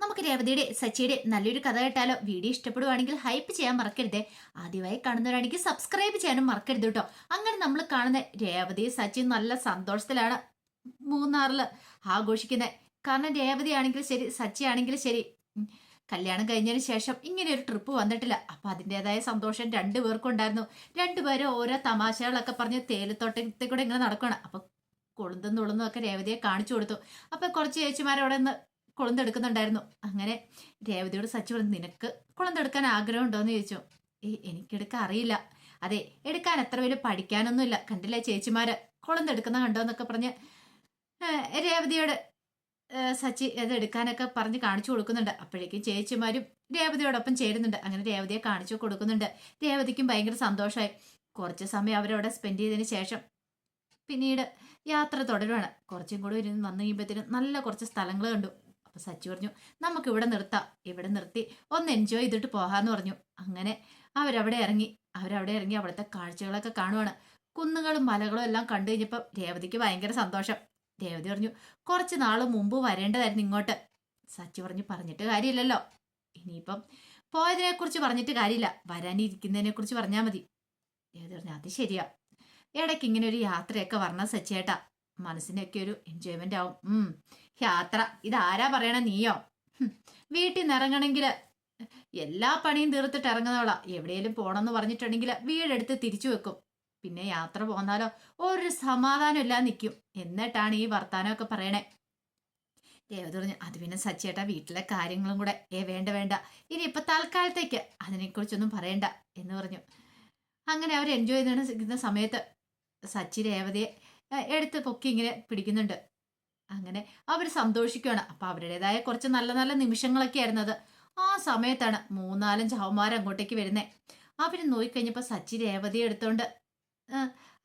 നമുക്ക് രേവതിയുടെ സച്ചിയുടെ നല്ലൊരു കഥ കേട്ടാലോ? വീഡിയോ ഇഷ്ടപ്പെടുവാണെങ്കിൽ ഹൈപ്പ് ചെയ്യാൻ മറക്കരുതേ. ആദ്യമായി കാണുന്നവരാണെങ്കിൽ സബ്സ്ക്രൈബ് ചെയ്യാനും മറക്കരുത് കേട്ടോ. അങ്ങനെ നമ്മൾ കാണുന്ന രേവതി സച്ചി നല്ല സന്തോഷത്തിലാണ് മൂന്നാറില് ആഘോഷിക്കുന്നത്. കാരണം രേവതി ആണെങ്കിലും ശരി, സച്ചി ആണെങ്കിലും ശരി, കല്യാണം കഴിഞ്ഞതിന് ശേഷം ഇങ്ങനെ ഒരു ട്രിപ്പ് വന്നിട്ടില്ല. അപ്പൊ അതിൻ്റെതായ സന്തോഷം രണ്ടുപേർക്കും ഉണ്ടായിരുന്നു. രണ്ടുപേരും ഓരോ തമാശകളൊക്കെ പറഞ്ഞ് തേയിലത്തോട്ടത്തിൽ കൂടെ ഇങ്ങനെ നടക്കുകയാണ്. അപ്പൊ കൊളുന്തും നുളുന്നും ഒക്കെ രേവതിയെ കാണിച്ചു കൊടുത്തു. അപ്പൊ കുറച്ച് ചേച്ചിമാരവിടെ നിന്ന് കൊളുന്തെടുക്കുന്നുണ്ടായിരുന്നു. അങ്ങനെ രേവതിയോട് സച്ചി പറഞ്ഞു, നിനക്ക് കൊളുന്തെടുക്കാൻ ആഗ്രഹം ഉണ്ടോ എന്ന് ചോദിച്ചു. എനിക്കെടുക്കാൻ അറിയില്ല. അതെ, എടുക്കാൻ എത്ര വലിയ പഠിക്കാനൊന്നുമില്ല. കണ്ടില്ലേ ചേച്ചിമാര് കൊളുന്തെടുക്കുന്ന കണ്ടോ എന്നൊക്കെ പറഞ്ഞ് രേവതിയോട് സച്ചി അത് എടുക്കാനൊക്കെ പറഞ്ഞ് കാണിച്ചു കൊടുക്കുന്നുണ്ട്. അപ്പോഴേക്കും ചേച്ചിമാരും രേവതിയോടൊപ്പം ചേരുന്നുണ്ട്. അങ്ങനെ രേവതിയെ കാണിച്ചു കൊടുക്കുന്നുണ്ട്. രേവതിക്കും ഭയങ്കര സന്തോഷമായി. കുറച്ച് സമയം അവരവിടെ സ്പെൻഡ് ചെയ്തതിന് ശേഷം പിന്നീട് യാത്ര തുടരുവാണ്. കുറച്ചും കൂടി ഇരുന്ന് വന്നു കഴിയുമ്പോഴത്തേനും നല്ല കുറച്ച് സ്ഥലങ്ങൾ കണ്ടു. അപ്പൊ സച്ചി പറഞ്ഞു, നമുക്ക് ഇവിടെ നിർത്താം, ഇവിടെ നിർത്തി ഒന്ന് എൻജോയ് ചെയ്തിട്ട് പോകാന്ന് പറഞ്ഞു. അങ്ങനെ അവരവിടെ ഇറങ്ങി അവിടുത്തെ കാഴ്ചകളൊക്കെ കാണുവാണ്. കുന്നുകളും മലകളും എല്ലാം കണ്ടു കഴിഞ്ഞപ്പോൾ രേവതിക്ക് ഭയങ്കര സന്തോഷം. രേവതി പറഞ്ഞു, കുറച്ച് നാള് മുമ്പ് വരേണ്ടതായിരുന്നു ഇങ്ങോട്ട്. സച്ചി പറഞ്ഞു, പറഞ്ഞിട്ട് കാര്യമില്ലല്ലോ, ഇനിയിപ്പം പോയതിനെ കുറിച്ച് പറഞ്ഞിട്ട് കാര്യമില്ല, വരാനിരിക്കുന്നതിനെ കുറിച്ച് പറഞ്ഞാൽ മതി. രേവതി പറഞ്ഞു, അത് ശരിയാ, ഇടയ്ക്ക് ഇങ്ങനെ ഒരു യാത്രയൊക്കെ പറഞ്ഞ സച്ചിയേട്ടാ, മനസ്സിനൊക്കെ ഒരു എൻജോയ്മെന്റ് ആവും. യാത്ര ഇതാരാ പറയണ, നീയോ? വീട്ടിൽ നിന്ന് ഇറങ്ങണമെങ്കിൽ എല്ലാ പണിയും തീർത്തിട്ട് ഇറങ്ങുന്നവളാ. എവിടെയെങ്കിലും പോണെന്ന് പറഞ്ഞിട്ടുണ്ടെങ്കിൽ വീടെടുത്ത് തിരിച്ചു വെക്കും. പിന്നെ യാത്ര പോന്നാലോ ഒരു സമാധാനം ഇല്ലാതെ നിൽക്കും. എന്നിട്ടാണ് ഈ വർത്താനമൊക്കെ പറയണേ. രേവതി പറഞ്ഞു, അത് പിന്നെ സച്ചിയേട്ടാ, വീട്ടിലെ കാര്യങ്ങളും കൂടെ വേണ്ട വേണ്ട, ഇനിയിപ്പൊ തൽക്കാലത്തേക്ക് അതിനെക്കുറിച്ചൊന്നും പറയണ്ട എന്ന് പറഞ്ഞു. അങ്ങനെ അവർ എൻജോയ് ചെയ്യുന്ന സമയത്ത് സച്ചി രേവതിയെ എടുത്ത് പൊക്കി ഇങ്ങനെ പിടിക്കുന്നുണ്ട്. അങ്ങനെ അവർ സന്തോഷിക്കുകയാണ്. അപ്പൊ അവരുടേതായ കുറച്ച് നല്ല നല്ല നിമിഷങ്ങളൊക്കെ ആയിരുന്നത്. ആ സമയത്താണ് മൂന്നാലും ചാവന്മാർ അങ്ങോട്ടേക്ക് വരുന്നേ. അവര് നോക്കിക്കഴിഞ്ഞപ്പോ സച്ചി രേവതിയെ എടുത്തോണ്ട്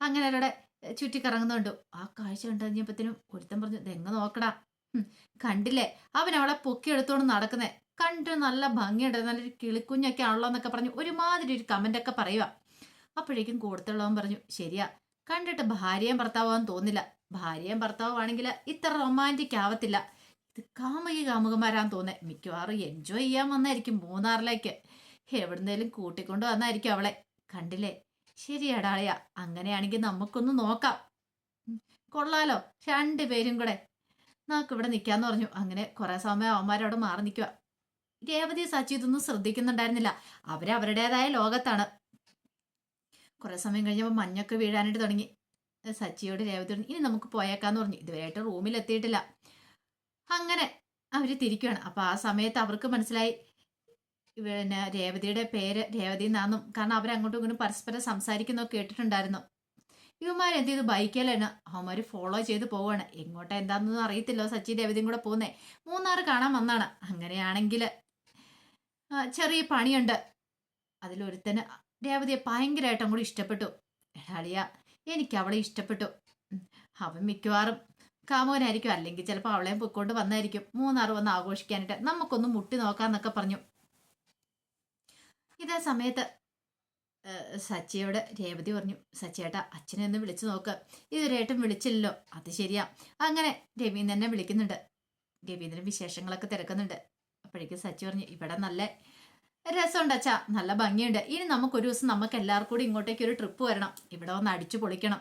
അങ്ങനെ അവരുടെ ചുറ്റിക്കറങ്ങുന്നുണ്ട്. ആ കാഴ്ച കണ്ടു കഴിഞ്ഞപ്പത്തിനും ഒരുത്തൻ പറഞ്ഞു, ഇതെങ്ങ് നോക്കടാ, കണ്ടില്ലേ അവൻ അവളെ പൊക്കി എടുത്തോണ്ട് നടക്കുന്നേ, കണ്ട് നല്ല ഭംഗിയുണ്ട്, നല്ലൊരു കിളിക്കുഞ്ഞൊക്കെ ആണല്ലോ എന്നൊക്കെ പറഞ്ഞു ഒരുമാതിരി ഒരു കമന്റ് ഒക്കെ പറയുക. അപ്പോഴേക്കും കൂടുതലുള്ളവൻ പറഞ്ഞു, ശരിയാ, കണ്ടിട്ട് ഭാര്യയും ഭർത്താവാന്ന് തോന്നില്ല. ഭാര്യയും ഭർത്താവാണെങ്കിൽ ഇത്ര റൊമാൻറ്റിക് ആവത്തില്ല. ഇത് കാമുകന്മാരാന്ന് തോന്നേ. മിക്കവാറും എൻജോയ് ചെയ്യാൻ വന്നായിരിക്കും മൂന്നാറിലേക്ക്. എവിടുന്നേലും കൂട്ടിക്കൊണ്ട് വന്നായിരിക്കും അവളെ. കണ്ടില്ലേ, ശരിയാടാളിയ, അങ്ങനെയാണെങ്കിൽ നമുക്കൊന്ന് നോക്കാം. കൊള്ളാലോ, രണ്ടുപേരും കൂടെ നമുക്ക് ഇവിടെ നിൽക്കാന്ന് പറഞ്ഞു. അങ്ങനെ കുറെ സമയം അവന്മാരവിടെ മാറി നിൽക്കുക. രേവതി സച്ചി ഇതൊന്നും ശ്രദ്ധിക്കുന്നുണ്ടായിരുന്നില്ല. അവരവരുടേതായ ലോകത്താണ്. കുറെ സമയം കഴിഞ്ഞപ്പോൾ മഞ്ഞൊക്കെ വീഴാനായിട്ട് തുടങ്ങി. സച്ചിയോട് രേവതി പറഞ്ഞു, ഇനി നമുക്ക് പോയേക്കാന്ന് പറഞ്ഞു. ഇതുവരെയായിട്ട് റൂമിൽ എത്തിയിട്ടില്ല. അങ്ങനെ അവര് തിരിക്കുകയാണ്. അപ്പൊ ആ സമയത്ത് അവർക്ക് മനസ്സിലായി പിന്നെ രേവതിയുടെ പേര് രേവതി എന്നാന്നും. കാരണം അവരങ്ങോട്ടും ഇങ്ങോട്ടും പരസ്പരം സംസാരിക്കുന്നൊക്കെ കേട്ടിട്ടുണ്ടായിരുന്നു. ഇവന്മാരെന്ത് ചെയ്തു, ബൈക്കിലാണ് അവന്മാര് ഫോളോ ചെയ്ത് പോവാണ്. എങ്ങോട്ടാ എന്താണെന്നൊന്നും അറിയത്തില്ലോ. സച്ചി രേവതിയും കൂടെ പോകുന്നേ മൂന്നാർ കാണാൻ വന്നാണ്. അങ്ങനെയാണെങ്കിൽ ചെറിയ പണിയുണ്ട്. അതിലൊരുത്തന് രേവതിയെ ഭയങ്കരമായിട്ട് അങ്ങോട്ട് ഇഷ്ടപ്പെട്ടു. എടാളിയ, എനിക്ക് അവളെ ഇഷ്ടപ്പെട്ടു. അവൻ മിക്കവാറും കാമുകനായിരിക്കും, അല്ലെങ്കിൽ ചിലപ്പോൾ അവളെയും പൊയ്ക്കൊണ്ട് വന്നായിരിക്കും മൂന്നാർ വന്ന് ആഘോഷിക്കാനായിട്ട്. നമുക്കൊന്ന് മുട്ടി നോക്കാന്നൊക്കെ പറഞ്ഞു. ഇതേ സമയത്ത് സച്ചിയോട് രേവതി പറഞ്ഞു, സച്ചിയേട്ടാ അച്ഛനെ ഒന്ന് വിളിച്ചു നോക്ക്, ഇതുവരെയായിട്ടും വിളിച്ചില്ലല്ലോ. അത് ശരിയാ. അങ്ങനെ രവീന്ദ്രനെ വിളിക്കുന്നുണ്ട്. രവീന്ദ്രൻ വിശേഷങ്ങളൊക്കെ തിരക്കുന്നുണ്ട്. അപ്പോഴേക്കും സച്ചി പറഞ്ഞു, ഇവിടെ നല്ല രസമുണ്ട് അച്ഛാ, നല്ല ഭംഗിയുണ്ട്. ഇനി നമുക്കൊരു ദിവസം നമുക്ക് എല്ലാവർക്കും കൂടി ഇങ്ങോട്ടേക്ക് ഒരു ട്രിപ്പ് വരണം, ഇവിടെ വന്ന് അടിച്ചു പൊളിക്കണം.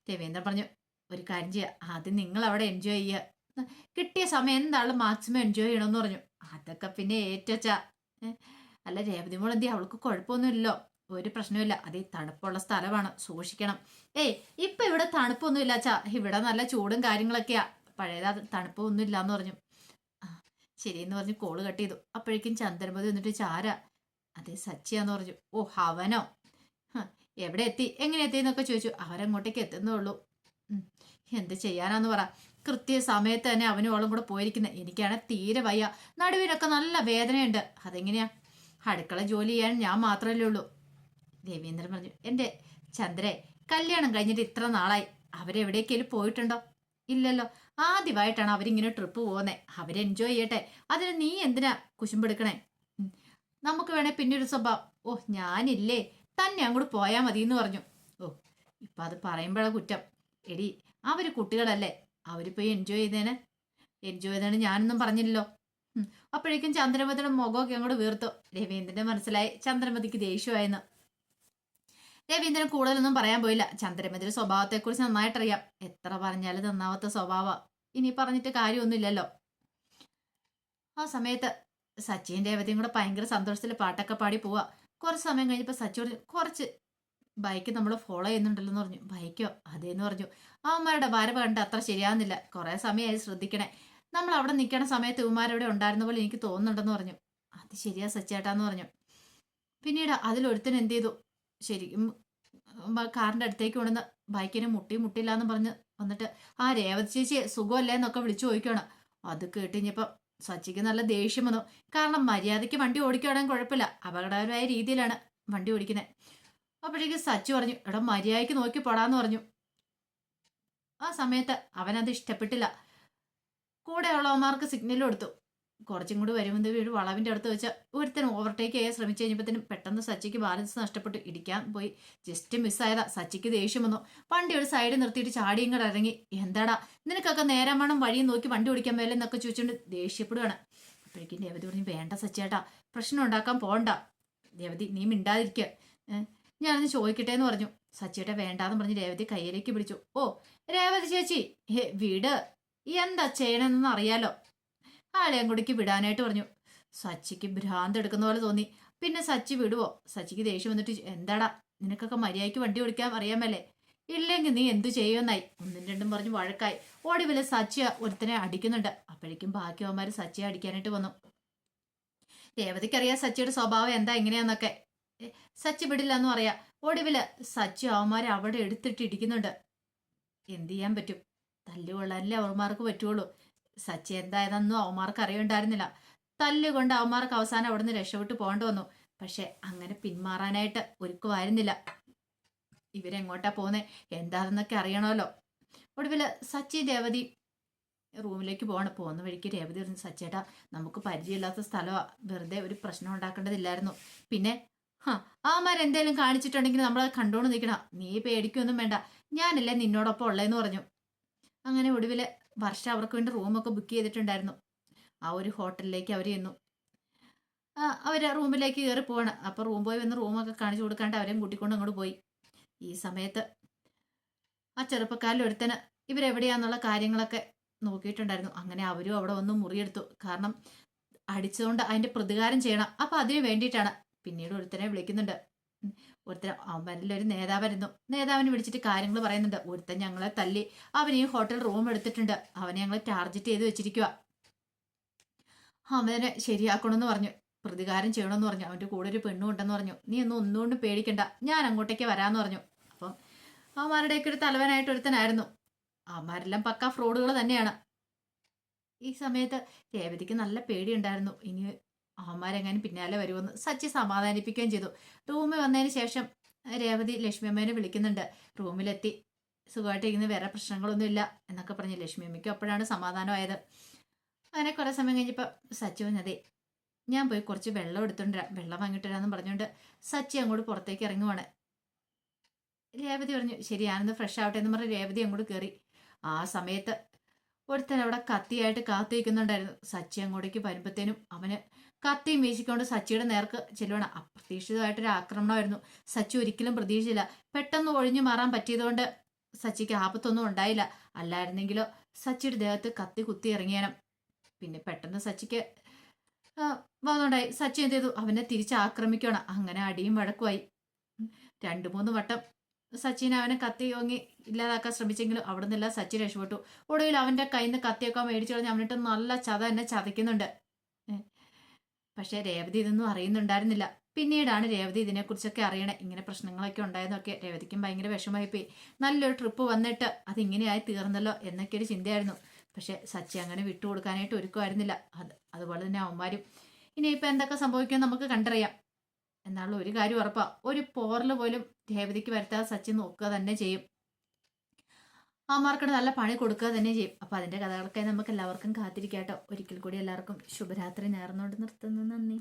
രവീന്ദ്രൻ പറഞ്ഞു, ഒരു കാര്യം ചെയ്യുക, ആദ്യം നിങ്ങൾ അവിടെ എൻജോയ് ചെയ്യുക, കിട്ടിയ സമയം എന്താളും മാക്സിമം എൻജോയ് ചെയ്യണമെന്ന് പറഞ്ഞു. അതൊക്കെ പിന്നെ ഏറ്റച്ചാ. അല്ല രേവതി മോൾ എന്തി, അവൾക്ക് കുഴപ്പമൊന്നുമില്ലല്ലോ, ഒരു പ്രശ്നമില്ല. അത് തണുപ്പുള്ള സ്ഥലമാണ്, സൂക്ഷിക്കണം. ഇപ്പൊ ഇവിടെ തണുപ്പൊന്നും ഇല്ല അച്ഛാ, ഇവിടെ നല്ല ചൂടും കാര്യങ്ങളൊക്കെയാ, പഴയതാ തണുപ്പൊന്നും ഇല്ലാന്ന് പറഞ്ഞു. ശരിയെന്ന് പറഞ്ഞ് കോള് കട്ട് ചെയ്തു. അപ്പോഴേക്കും ചന്ദ്രമതി വന്നിട്ട്, ചാര അതെ സച്ചിയാന്ന് പറഞ്ഞു. ഓ അവനോ, എവിടെ എത്തി, എങ്ങനെ എത്തി എന്നൊക്കെ ചോദിച്ചു. അവരങ്ങോട്ടേക്ക് എത്തുന്നേ ഉള്ളൂ. എന്ത് ചെയ്യാനാന്ന് പറ, കൃത്യ സമയത്ത് തന്നെ അവനും അവളും കൂടെ പോയിരിക്കുന്നത്. എനിക്കാണ് തീരെ വയ്യ, നടുവിനൊക്കെ നല്ല വേദനയുണ്ട്. അതെങ്ങനെയാ, അടുക്കള ജോലി ചെയ്യാൻ ഞാൻ മാത്രമല്ലേ ഉള്ളൂ. രവീന്ദ്രൻ പറഞ്ഞു, എൻ്റെ ചന്ദ്രേ, കല്യാണം കഴിഞ്ഞിട്ട് ഇത്ര നാളായി, അവരെവിടേക്കെങ്കിലും പോയിട്ടുണ്ടോ? ഇല്ലല്ലോ. ആദ്യമായിട്ടാണ് അവരിങ്ങനെ ട്രിപ്പ് പോകുന്നത്. അവര് എൻജോയ് ചെയ്യട്ടെ, അതിന് നീ എന്തിനാ കുശുമ്പെടുക്കണേ? നമുക്ക് വേണേ പിന്നെ ഒരു സ്വഭാവം. ഓ ഞാനില്ലേ, തന്നെ അങ്ങോട്ട് പോയാൽ മതി എന്ന് പറഞ്ഞു. ഓ ഇപ്പൊ അത് പറയുമ്പോഴാ കുറ്റം. എടി, അവര് കുട്ടികളല്ലേ, അവര് പോയി എൻജോയ് ചെയ്തതിന് ഞാനൊന്നും പറഞ്ഞില്ലല്ലോ. അപ്പോഴേക്കും ചന്ദ്രമതിയുടെ മുഖമൊക്കെ അങ്ങോട്ട് വീർത്തു. രവീന്ദ്രന് മനസ്സിലായി ചന്ദ്രമതിക്ക് ദേഷ്യമായെന്ന്. രവീന്ദ്രൻ കൂടുതലൊന്നും പറയാൻ പോയില്ല. ചന്ദ്രമതിയുടെ സ്വഭാവത്തെക്കുറിച്ച് നന്നായിട്ടറിയാം. എത്ര പറഞ്ഞാലും നന്നാവാത്ത സ്വഭാവ. ഇനി പറഞ്ഞിട്ട് കാര്യമൊന്നുമില്ലല്ലോ. ആ സമയത്ത് സച്ചിൻ രേവതിയും കൂടെ ഭയങ്കര സന്തോഷത്തിൽ പാട്ടൊക്കെ പാടി പോവാ. കുറച്ച് സമയം കഴിഞ്ഞപ്പോൾ സച്ചിയോട് കുറച്ച് ബൈക്ക് നമ്മൾ ഫോളോ ചെയ്യുന്നുണ്ടല്ലോ എന്ന് പറഞ്ഞു. ബൈക്കോ? അതേന്ന് പറഞ്ഞു. അവന്മാരുടെ വരവ് കണ്ട് അത്ര ശരിയാവുന്നില്ല. കുറെ സമയമായി ശ്രദ്ധിക്കണേ. നമ്മൾ അവിടെ നിൽക്കണ സമയത്ത് ഇവന്മാരവിടെ ഉണ്ടായിരുന്ന പോലെ എനിക്ക് തോന്നുന്നുണ്ടെന്ന് പറഞ്ഞു. അത് ശരിയാ സച്ചേട്ടാന്ന് പറഞ്ഞു. പിന്നീട് അതിലൊരുത്തൻ എന്ത് ചെയ്തു, ശരിക്കും കാറിന്റെ അടുത്തേക്ക് കൊണ്ടുവന്ന് ബൈക്കിന് മുട്ടില്ല എന്ന് പറഞ്ഞ് വന്നിട്ട് ആ രേവതി ചേച്ചി സുഖമല്ലേ എന്നൊക്കെ വിളിച്ചു ചോദിക്കുകയാണ്. അത് കേട്ടുകഴിഞ്ഞപ്പോ സച്ചിക്ക് നല്ല ദേഷ്യം വന്നു. കാരണം മര്യാദയ്ക്ക് വണ്ടി ഓടിക്കുകയാണെങ്കിൽ കുഴപ്പമില്ല, അപകടകരമായ രീതിയിലാണ് വണ്ടി ഓടിക്കുന്നത്. അപ്പോഴേക്കും സച്ചി പറഞ്ഞു, എടാ മര്യാദയ്ക്ക് നോക്കി പോടാന്ന് പറഞ്ഞു. ആ സമയത്ത് അവനത് ഇഷ്ടപ്പെട്ടില്ല. കൂടെയുള്ളവന്മാർക്ക് സിഗ്നൽ കൊടുത്തു. കുറച്ചും കൂടി വരുമ്പോൾ ഒരു വളവിന്റെ അടുത്ത് വെച്ച് ഒരുത്തനും ഓവർടേക്ക് ചെയ്യാൻ ശ്രമിച്ചു കഴിഞ്ഞപ്പോഴത്തേനും പെട്ടെന്ന് സച്ചിക്ക് ബാലൻസ് നഷ്ടപ്പെട്ടു ഇടിക്കാൻ പോയി. ജസ്റ്റ് മിസ്സായതാ. സച്ചിക്ക് ദേഷ്യം വന്നു. വണ്ടി ഒരു സൈഡിൽ നിർത്തിയിട്ട് ചാടിയും കൂടെ ഇറങ്ങി. എന്താടാ നിനക്കൊക്കെ നേരം വേണം വഴിയും നോക്കി വണ്ടി ഓടിക്കാൻ മേലെ എന്നൊക്കെ ചോദിച്ചുകൊണ്ട് ദേഷ്യപ്പെടുകയാണ്. അപ്പോഴേക്കും രേവതി പറഞ്ഞു, വേണ്ട സച്ചേട്ടാ, പ്രശ്നം ഉണ്ടാക്കാൻ പോണ്ട. രേവതി നീ മിണ്ടാതിരിക്കുക, ഞാനൊന്ന് ചോദിക്കട്ടെ എന്ന് പറഞ്ഞു. സച്ചിയേട്ട വേണ്ടാന്ന് പറഞ്ഞ് രേവതി കയ്യിലേക്ക് പിടിച്ചു. ഓ രേവതി ചേച്ചി, വീട് എന്താ ചെയ്യണമെന്ന് അറിയാലോ. ആലയംകുടിക്ക് വിടാനായിട്ട് പറഞ്ഞു. സച്ചിക്ക് ഭ്രാന്ത് എടുക്കുന്ന പോലെ തോന്നി. പിന്നെ സച്ചി വിടുവോ? സച്ചിക്ക് ദേഷ്യം വന്നിട്ട്, എന്താടാ നിനക്കൊക്കെ മര്യാദയ്ക്ക് വണ്ടി ഓടിക്കാൻ അറിയാമല്ലേ, ഇല്ലെങ്കിൽ നീ എന്തു ചെയ്യുമെന്നായി. ഒന്നും രണ്ടും പറഞ്ഞ് വഴക്കായി. ഒടുവില് സച്ചി ഒരുത്തനെ അടിക്കുന്നുണ്ട്. അപ്പോഴേക്കും ബാക്കിയവന്മാര് സച്ചിയെ അടിക്കാനായിട്ട് വന്നു. രേവതിക്കറിയാം സച്ചിയുടെ സ്വഭാവം എന്താ എങ്ങനെയാന്നൊക്കെ. സച്ചി വിടില്ല എന്നും അറിയാം. ഒടുവില് സച്ചി അവന്മാരെ അവിടെ എടുത്തിട്ട് ഇടിക്കുന്നുണ്ട്. എന്ത് ചെയ്യാൻ പറ്റും, തല്ലുകൊള്ളാനല്ലേ അവന്മാർക്ക് പറ്റുള്ളൂ. സച്ചി എന്തായതെന്നും അവന്മാർക്ക് അറിയണ്ടായിരുന്നില്ല. തല്ലുകൊണ്ട് അവന്മാർക്ക് അവസാനം അവിടെ നിന്ന് രക്ഷപ്പെട്ട് പോകേണ്ടി വന്നു. പക്ഷെ അങ്ങനെ പിന്മാറാനായിട്ട് ഒരുക്കുമായിരുന്നില്ല. ഇവരെങ്ങോട്ടാ പോകുന്നത് എന്താണെന്നൊക്കെ അറിയണമല്ലോ. ഒടുവില് സച്ചി രേവതി റൂമിലേക്ക് പോകുന്ന വഴിക്ക് രേവതി പറഞ്ഞു, സച്ചേട്ടാ നമുക്ക് പരിചയമില്ലാത്ത സ്ഥലമാ, വെറുതെ ഒരു പ്രശ്നം ഉണ്ടാക്കേണ്ടതില്ലായിരുന്നു. പിന്നെ അവന്മാരെന്തേലും കാണിച്ചിട്ടുണ്ടെങ്കിൽ നമ്മളത് കണ്ടോണ്ട് നിൽക്കണം, നീ പേടിക്കൊന്നും വേണ്ട, ഞാനല്ലേ നിന്നോടൊപ്പം ഉള്ളതെന്ന് പറഞ്ഞു. അങ്ങനെ ഒടുവില് വർഷ അവർക്ക് വേണ്ടി റൂമൊക്കെ ബുക്ക് ചെയ്തിട്ടുണ്ടായിരുന്നു. ആ ഒരു ഹോട്ടലിലേക്ക് അവർ ചെന്നു. അവര് റൂമിലേക്ക് കയറി പോവാണ്. അപ്പൊ റൂം പോയി വന്ന് റൂമൊക്കെ കാണിച്ചു കൊടുക്കാണ്ട് അവരെയും കൂട്ടിക്കൊണ്ട് അങ്ങോട്ട് പോയി. ഈ സമയത്ത് ആ ചെറുപ്പക്കാരിൽ ഒരുത്തന് ഇവരെവിടെയാന്നുള്ള കാര്യങ്ങളൊക്കെ നോക്കിയിട്ടുണ്ടായിരുന്നു. അങ്ങനെ അവരും അവിടെ വന്ന് മുറിയെടുത്തു. കാരണം അടിച്ചതുകൊണ്ട് അതിന്റെ പ്രതികാരം ചെയ്യണം. അപ്പൊ അതിനു വേണ്ടിയിട്ടാണ്. പിന്നീട് ഒരുത്തനെ വിളിക്കുന്നുണ്ട്. ഒരുത്തൻ അവരിൽ ഒരു നേതാവായിരുന്നു. നേതാവിനെ വിളിച്ചിട്ട് കാര്യങ്ങൾ പറയുന്നുണ്ട്. ഒരുത്തൻ ഞങ്ങളെ തല്ലി, അവൻ ഈ ഹോട്ടൽ റൂം എടുത്തിട്ടുണ്ട്, അവനെ ഞങ്ങൾ ടാർഗറ്റ് ചെയ്ത് വെച്ചിരിക്കുക, അവനെ ശരിയാക്കണമെന്ന് പറഞ്ഞു, പ്രതികാരം ചെയ്യണമെന്ന് പറഞ്ഞു. അവന്റെ കൂടെ ഒരു പെണ്ണും ഉണ്ടെന്ന് പറഞ്ഞു. നീ ഒന്നുകൊണ്ടും പേടിക്കണ്ട, ഞാൻ അങ്ങോട്ടേക്ക് വരാമെന്ന് പറഞ്ഞു. അപ്പം അവന്മാരുടെയൊക്കെ ഒരു തലവനായിട്ട് ഒരുത്തനായിരുന്നു. അവന്മാരെല്ലാം പക്ക ഫ്രോഡുകൾ തന്നെയാണ്. ഈ സമയത്ത് രേവതിക്ക് നല്ല പേടിയുണ്ടായിരുന്നു. ഇനി അവന്മാരെങ്ങാനും പിന്നാലെ വരുമെന്ന്. സച്ചി സമാധാനിപ്പിക്കുകയും ചെയ്തു. റൂമിൽ വന്നതിന് ശേഷം രേവതി ലക്ഷ്മി അമ്മേനെ വിളിക്കുന്നുണ്ട്. റൂമിലെത്തി സുഖമായിട്ടിരിക്കുന്ന വേറെ പ്രശ്നങ്ങളൊന്നും ഇല്ല എന്നൊക്കെ പറഞ്ഞ് ലക്ഷ്മി അമ്മയ്ക്കും അപ്പോഴാണ് സമാധാനമായത്. അങ്ങനെ കുറെ സമയം കഴിഞ്ഞപ്പോൾ സച്ചി വന്നതേ, ഞാൻ പോയി കുറച്ച് വെള്ളം എടുത്തോണ്ടിരാം, വെള്ളം വാങ്ങിട്ടിരാന്ന് പറഞ്ഞുകൊണ്ട് സച്ചി അങ്ങോട്ട് പുറത്തേക്ക് ഇറങ്ങുവാണ്. രേവതി പറഞ്ഞു, ശരി ഞാനൊന്ന് ഫ്രഷ് ആവട്ടെ എന്ന് പറഞ്ഞ് രേവതി അങ്ങോട്ട് കയറി. ആ സമയത്ത് ഒരുത്തൻ അവിടെ കത്തിയായിട്ട് കാത്തു നിൽക്കുന്നുണ്ടായിരുന്നു. സച്ചി അങ്ങോട്ടേക്ക് വരുമ്പത്തേനും അവന് കത്തിയും വീശിക്കൊണ്ട് സച്ചിയുടെ നേർക്ക് ചെല്ലുവാണ്. അപ്രതീക്ഷിതമായിട്ടൊരു ആക്രമണമായിരുന്നു. സച്ചി ഒരിക്കലും പ്രതീക്ഷിച്ചില്ല. പെട്ടെന്ന് ഒഴിഞ്ഞു മാറാൻ പറ്റിയതുകൊണ്ട് സച്ചിക്ക് ആപത്തൊന്നും ഉണ്ടായില്ല. അല്ലായിരുന്നെങ്കിലോ സച്ചിയുടെ ദേഹത്ത് കത്തി കുത്തി ഇറങ്ങിയാനും. പിന്നെ പെട്ടെന്ന് സച്ചിക്ക് വന്നുണ്ടായി. സച്ചി എന്ത് ചെയ്തു, അവനെ തിരിച്ച് ആക്രമിക്കണം. അങ്ങനെ അടിയും വഴക്കുമായി. 2-3 വട്ടം സച്ചിൻ അവനെ കത്തി ഓങ്ങി ഇല്ലാതാക്കാൻ ശ്രമിച്ചെങ്കിലും അവിടെ നിന്നെല്ലാം സച്ചിൻ രക്ഷപ്പെട്ടു. ഒടുവിൽ അവന്റെ കയ്യിൽ നിന്ന് കത്തിയൊക്കെ മേടിച്ചു കളഞ്ഞ് അവനിട്ട് നല്ല ചത എന്നെ ചതയ്ക്കുന്നുണ്ട്. പക്ഷെ രേവതി ഇതൊന്നും അറിയുന്നുണ്ടായിരുന്നില്ല. പിന്നീടാണ് രേവതി ഇതിനെക്കുറിച്ചൊക്കെ അറിയണേ. ഇങ്ങനെ പ്രശ്നങ്ങളൊക്കെ ഉണ്ടായെന്നൊക്കെ. രേവതിക്കും ഭയങ്കര വിഷമമായി പോയി. നല്ലൊരു ട്രിപ്പ് വന്നിട്ട് അതിങ്ങനെയായി തീർന്നല്ലോ എന്നൊക്കെ ഒരു ചിന്തയായിരുന്നു. പക്ഷെ സച്ചി അങ്ങനെ വിട്ടുകൊടുക്കാനായിട്ട് ഒരുക്കുമായിരുന്നില്ല. അതുപോലെ തന്നെ അവന്മാരും. ഇനിയിപ്പോൾ എന്തൊക്കെ സംഭവിക്കുമെന്ന് നമുക്ക് കണ്ടറിയാം. എന്നുള്ള ഒരു കാര്യം ഉറപ്പാ, ഒരു പോറൽ പോലും രേവതിക്ക് വരുത്താതെ സച്ചിൻ നോക്കുക തന്നെ ചെയ്യും. അവന്മാർക്കിടെ നല്ല പണി കൊടുക്കുക തന്നെ ചെയ്യും. അപ്പൊ അതിന്റെ കഥകളൊക്കെ നമുക്ക് എല്ലാവർക്കും കാത്തിരിക്കാട്ടോ. ഒരിക്കൽ കൂടി എല്ലാവർക്കും ശുഭരാത്രി നേർന്നുകൊണ്ട് നിർത്തുന്നു. നന്ദി.